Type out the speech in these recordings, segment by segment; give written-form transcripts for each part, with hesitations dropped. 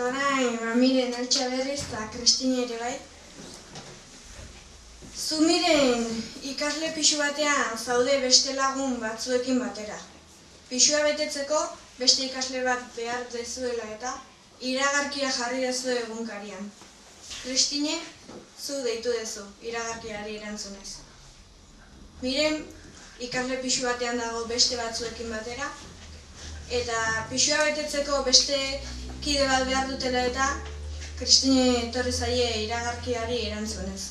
Eta orain, miren altxa berriz eta Kristine ere bai. Zu miren ikasle pixu batean zaude beste lagun batzuekin batera. Pixua betetzeko beste ikasle bat behar dezuela eta iragarkia jarri dezu egunkarian. Kristine, zu deitu dezu iragarkiari erantzunez. Miren ikasle pixu batean dago beste batzuekin batera, eta pixua betetzeko beste kide bat behar dutela eta Kristine etorri zaie iragarkiari erantzunez.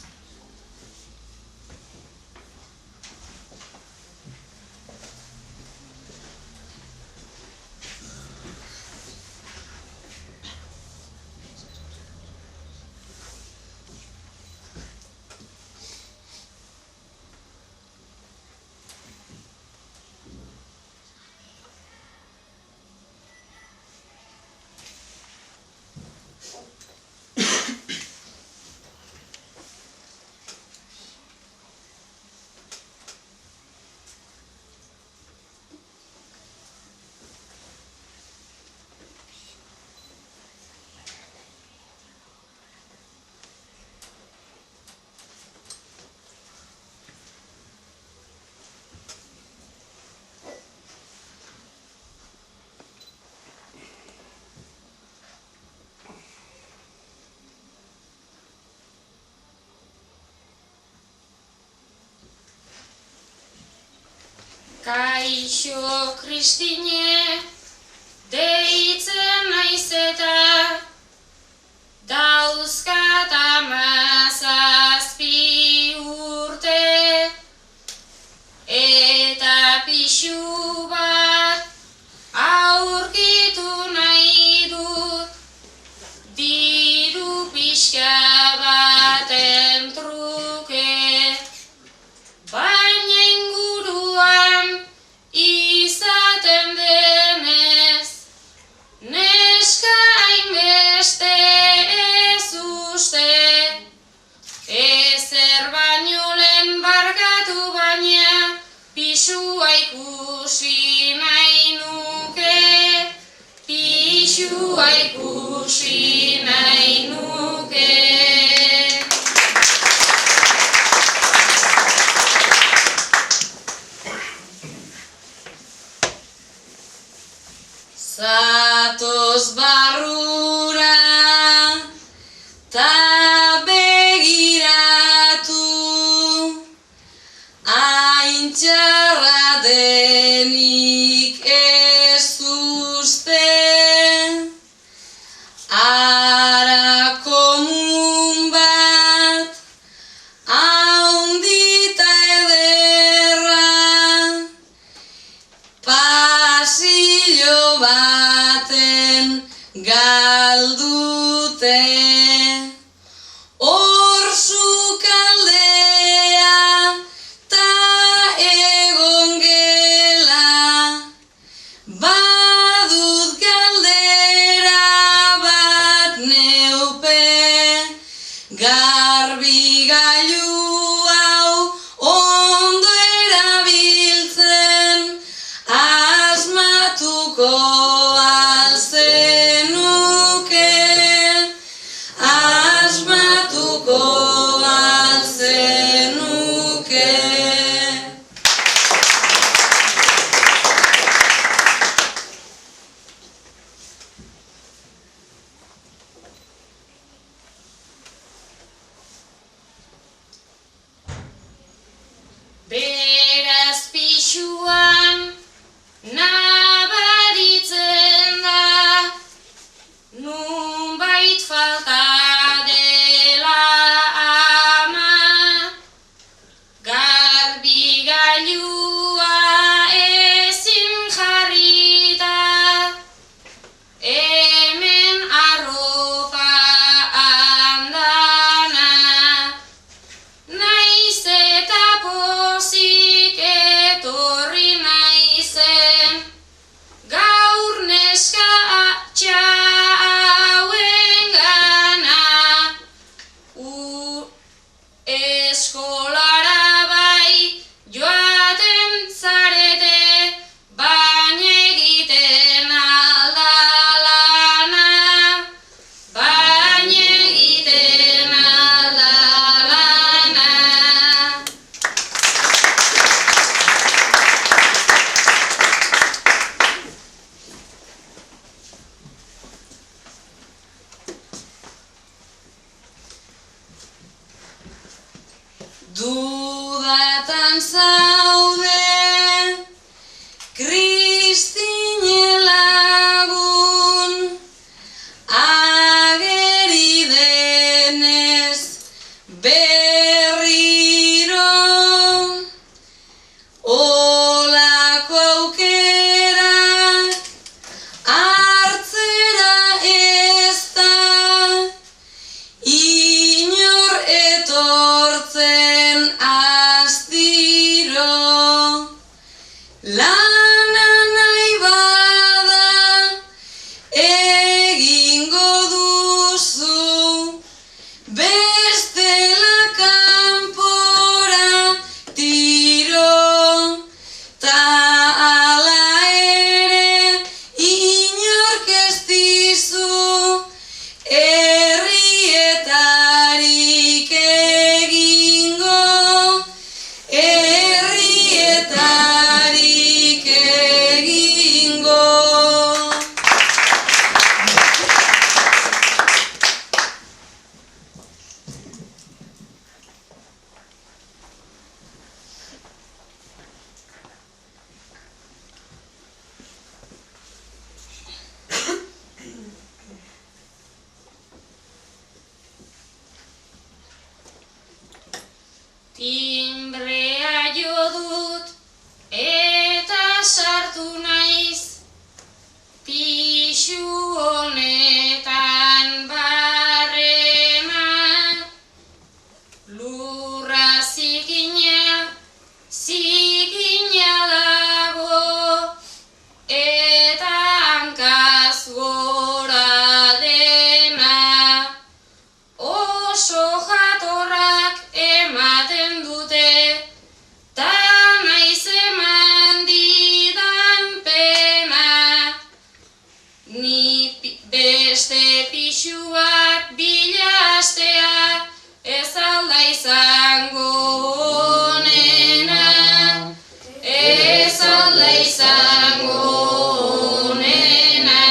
Kaixo, Kristine, deitzen naiz eta dauzkat 17 urte eta pixu bat aurkitu nahi dut diru pixka baten truke. Baina inguruan izaten denez, neska hainbeste ez uste, ezer baino lehen barkatu baina pisua ikusi nahi nuke, pisua ikusi nahi nuke. Zatoz barrura ta begiratu, hain txarra denik ez uste, ara komun bat haundita ederra, pasillo baten galdute, hor sukaldea ta egon gela, badut galdera bat neupe, garbigailu hau ondo erabiltzen asmatuko alzenuke, asmatuko alzenuke. Beraz pixuan nabaritzen izango onena.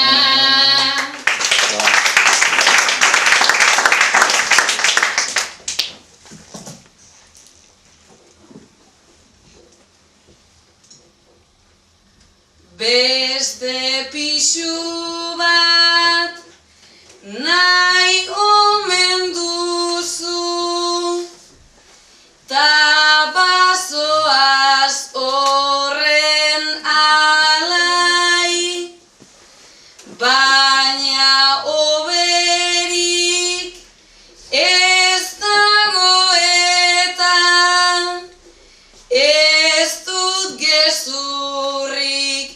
Beste pixu bat nahi omen duzu, ta bazoaz horren alai, baina oberik ez dago eta ez dut gezurrik